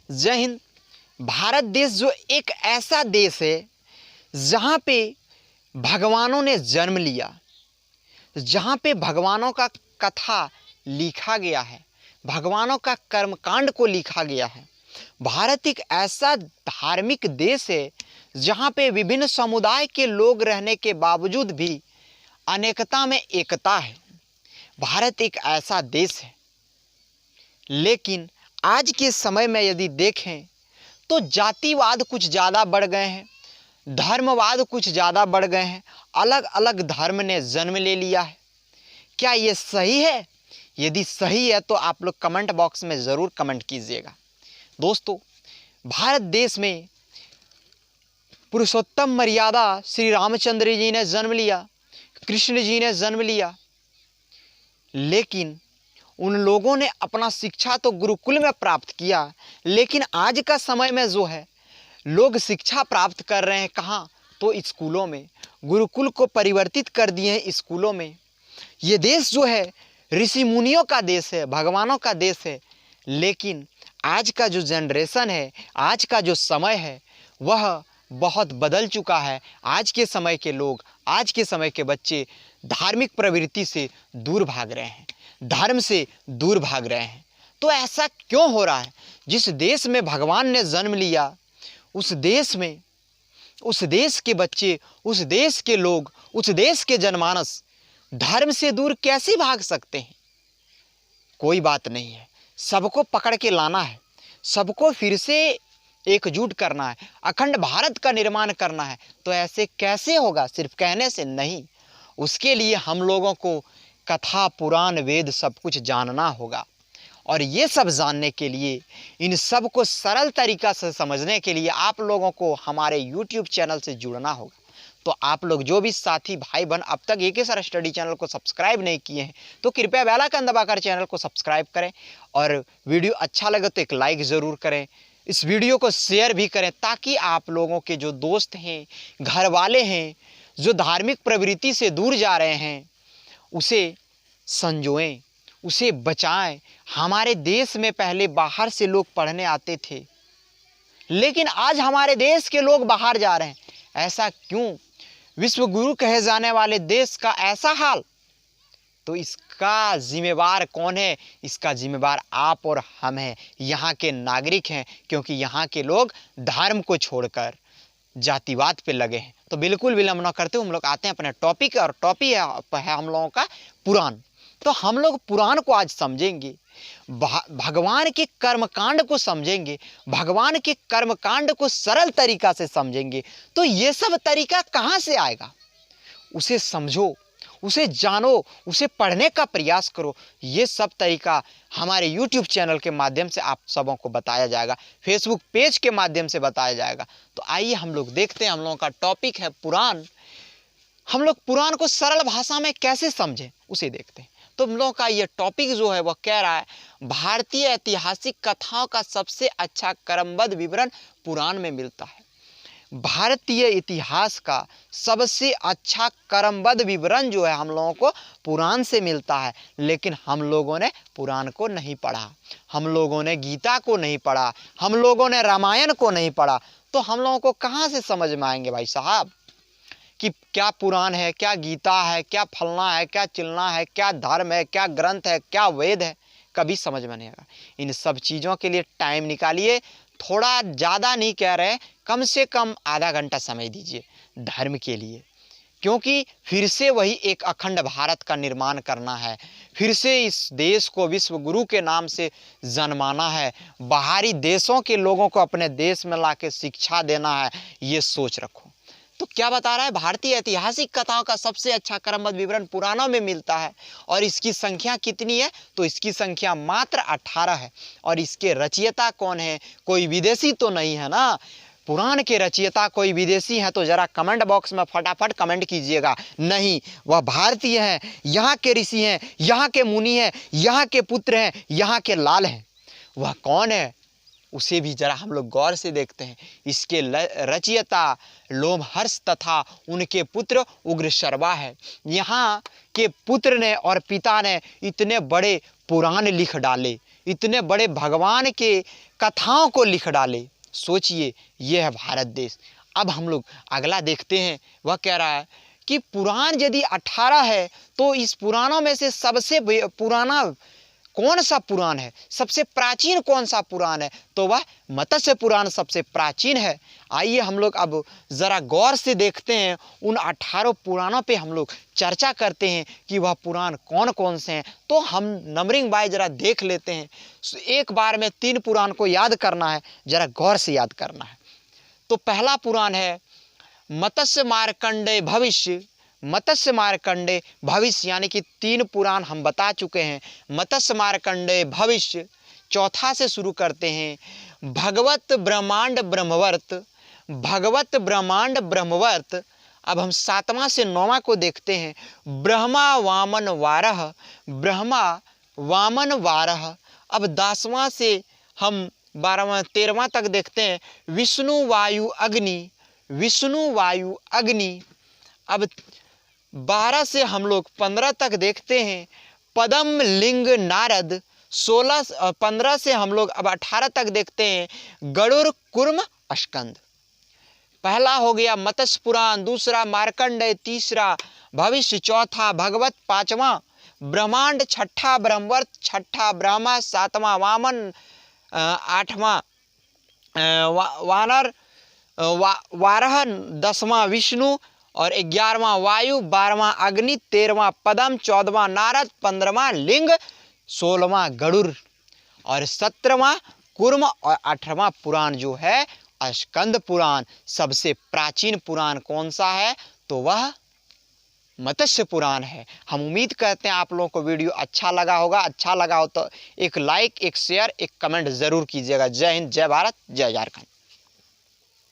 जय हिंद। भारत देश जो एक ऐसा देश है जहाँ पे भगवानों ने जन्म लिया, जहाँ पे भगवानों का कथा लिखा गया है, भगवानों का कर्मकांड को लिखा गया है। भारत एक ऐसा धार्मिक देश है जहाँ पे विभिन्न समुदाय के लोग रहने के बावजूद भी अनेकता में एकता है। भारत एक ऐसा देश है, लेकिन आज के समय में यदि देखें तो जातिवाद कुछ ज़्यादा बढ़ गए हैं, धर्मवाद कुछ ज़्यादा बढ़ गए हैं, अलग अलग धर्म ने जन्म ले लिया है। क्या ये सही है? यदि सही है तो आप लोग कमेंट बॉक्स में ज़रूर कमेंट कीजिएगा। दोस्तों, भारत देश में पुरुषोत्तम मर्यादा श्री रामचंद्र जी ने जन्म लिया, कृष्ण जी ने जन्म लिया, लेकिन उन लोगों ने अपना शिक्षा तो गुरुकुल में प्राप्त किया, लेकिन आज का समय में जो है लोग शिक्षा प्राप्त कर रहे हैं कहाँ? तो स्कूलों में। गुरुकुल को परिवर्तित कर दिए हैं स्कूलों में। ये देश जो है ऋषि मुनियों का देश है, भगवानों का देश है, लेकिन आज का जो जनरेशन है, आज का जो समय है, वह बहुत बदल चुका है। आज के समय के लोग, आज के समय के बच्चे धार्मिक प्रवृत्ति से दूर भाग रहे हैं, धर्म से दूर भाग रहे हैं। तो ऐसा क्यों हो रहा है? जिस देश में भगवान ने जन्म लिया, उस देश में, उस देश के बच्चे, उस देश के लोग, उस देश के जनमानस धर्म से दूर कैसे भाग सकते हैं? कोई बात नहीं है, सबको पकड़ के लाना है, सबको फिर से एकजुट करना है, अखंड भारत का निर्माण करना है। तो ऐसे कैसे होगा? सिर्फ कहने से नहीं, उसके लिए हम लोगों को कथा, पुराण, वेद सब कुछ जानना होगा। और ये सब जानने के लिए, इन सब को सरल तरीका से समझने के लिए आप लोगों को हमारे YouTube चैनल से जुड़ना होगा। तो आप लोग जो भी साथी भाई बहन अब तक एक सर स्टडी चैनल को सब्सक्राइब नहीं किए हैं तो कृपया बेल आइकन दबाकर चैनल को सब्सक्राइब करें, और वीडियो अच्छा लगे तो एक लाइक ज़रूर करें। इस वीडियो को शेयर भी करें ताकि आप लोगों के जो दोस्त हैं, घर वाले हैं, जो धार्मिक प्रवृत्ति से दूर जा रहे हैं, उसे संजोएं, उसे बचाएं। हमारे देश में पहले बाहर से लोग पढ़ने आते थे, लेकिन आज हमारे देश के लोग बाहर जा रहे हैं। ऐसा क्यों? विश्व गुरु कहे जाने वाले देश का ऐसा हाल। तो इसका जिम्मेवार कौन है? इसका जिम्मेवार आप और हम हैं, यहाँ के नागरिक हैं, क्योंकि यहाँ के लोग धर्म को छोड़कर जातिवाद पे लगे हैं। तो बिल्कुल विलंब न करते हम लोग आते हैं अपने टॉपिक, और टॉपिक है हम लोगों का पुराण। तो हम लोग पुराण को आज समझेंगे, भगवान के कर्मकांड को समझेंगे, भगवान के कर्मकांड को सरल तरीका से समझेंगे। तो ये सब तरीका कहाँ से आएगा? उसे समझो, उसे जानो, उसे पढ़ने का प्रयास करो। ये सब तरीका हमारे YouTube चैनल के माध्यम से आप सबों को बताया जाएगा, फेसबुक पेज के माध्यम से बताया जाएगा। तो आइए हम लोग देखते हैं, हम लोगों का टॉपिक है पुराण। हम लोग पुराण को सरल भाषा में कैसे समझें उसे देखते हैं। तो हम लोगों का ये टॉपिक जो है वह कह रहा है, भारतीय ऐतिहासिक कथाओं का सबसे अच्छा क्रमबद्ध विवरण पुराण में मिलता है। भारतीय इतिहास का सबसे अच्छा क्रमबद्ध विवरण जो है हम लोगों को पुराण से मिलता है, लेकिन हम लोगों ने पुराण को नहीं पढ़ा, हम लोगों ने गीता को नहीं पढ़ा, हम लोगों ने रामायण को नहीं पढ़ा। तो हम लोगों को कहाँ से समझ में आएंगे भाई साहब कि क्या पुराण है, क्या गीता है, क्या फलना है, क्या चिलना है, क्या धर्म है, क्या ग्रंथ है, क्या वेद है? कभी समझ में नहीं आएगा। इन सब चीज़ों के लिए टाइम निकालिए, थोड़ा ज़्यादा नहीं कह रहे, कम से कम आधा घंटा समय दीजिए धर्म के लिए, क्योंकि फिर से वही एक अखंड भारत का निर्माण करना है, फिर से इस देश को विश्व गुरु के नाम से जन्माना है, बाहरी देशों के लोगों को अपने देश में लाके शिक्षा देना है। ये सोच रखो। तो क्या बता रहा है? भारतीय ऐतिहासिक कथाओं का सबसे अच्छा क्रमबद्ध विवरण पुराणों में मिलता है। और इसकी संख्या कितनी है? तो इसकी संख्या मात्र 18 है। और इसके रचयिता कौन है? कोई विदेशी तो नहीं है ना? पुराण के रचयिता कोई विदेशी हैं तो जरा कमेंट बॉक्स में फटाफट कमेंट कीजिएगा। नहीं, वह भारतीय हैं, यहाँ के ऋषि हैं, यहाँ के मुनि हैं, यहाँ के पुत्र हैं, यहाँ के लाल हैं। वह कौन है उसे भी जरा हम लोग गौर से देखते हैं। इसके रचयिता लोमहर्ष तथा उनके पुत्र उग्रशर्वा है। यहाँ के पुत्र ने और पिता ने इतने बड़े पुराण लिख डाले, इतने बड़े भगवान के कथाओं को लिख डाले। सोचिए, ये है भारत देश। अब हम लोग अगला देखते हैं। वह कह रहा है कि पुराण यदि 18 है तो इस पुराणों में से सबसे पुराना कौन सा पुराण है, सबसे प्राचीन कौन सा पुराण है? तो वह मत्स्य पुराण सबसे प्राचीन है। आइए हम लोग अब ज़रा गौर से देखते हैं, उन 18 पुराणों पे हम लोग चर्चा करते हैं कि वह पुराण कौन कौन से हैं। तो हम नंबरिंग बाय ज़रा देख लेते हैं। एक बार में 3 पुराण को याद करना है, ज़रा गौर से याद करना है। तो पहला पुराण है मत्स्य मार्कंडेय भविष्य। मत्स्य मार्कंडेय भविष्य यानी कि 3 पुराण हम बता चुके हैं। मत्स्य मार्कंडेय भविष्य। चौथा से शुरू करते हैं। भगवत ब्रह्मांड ब्रह्मवर्त। भगवत ब्रह्मांड ब्रह्मवर्त। अब हम 7वां से 9वां को देखते हैं। ब्रह्मा वामन वारह। ब्रह्मा वामन वारह। अब 10वां से हम 12वां 13वां तक देखते हैं। विष्णु वायु अग्नि। विष्णु वायु अग्नि। अब 12 से हम लोग 15 तक देखते हैं। पदम लिंग नारद। 15 से हम लोग अब 18 तक देखते हैं। गरुड़ कुर्म स्कंद। पहला हो गया मत्स्य पुराण, दूसरा मार्कंडेय, तीसरा भविष्य, चौथा भगवत, 5वां ब्रह्मांड, छठा ब्रह्मवर्त, छठा ब्रह्मा, 7वां वामन, 8वां वानर वारह, 10वां विष्णु और 11वां वायु, 12वां अग्नि, 13वां पदम, 14वां नारद, 15वां लिंग, 16वां गरुड़ और 17वां कुर्म और 18वां पुराण जो है स्कंद पुराण। सबसे प्राचीन पुराण कौन सा है? तो वह मत्स्य पुराण है। हम उम्मीद करते हैं आप लोगों को वीडियो अच्छा लगा होगा। अच्छा लगा हो तो एक लाइक, एक शेयर, एक कमेंट ज़रूर कीजिएगा। जय हिंद, जय भारत, जय झारखंड।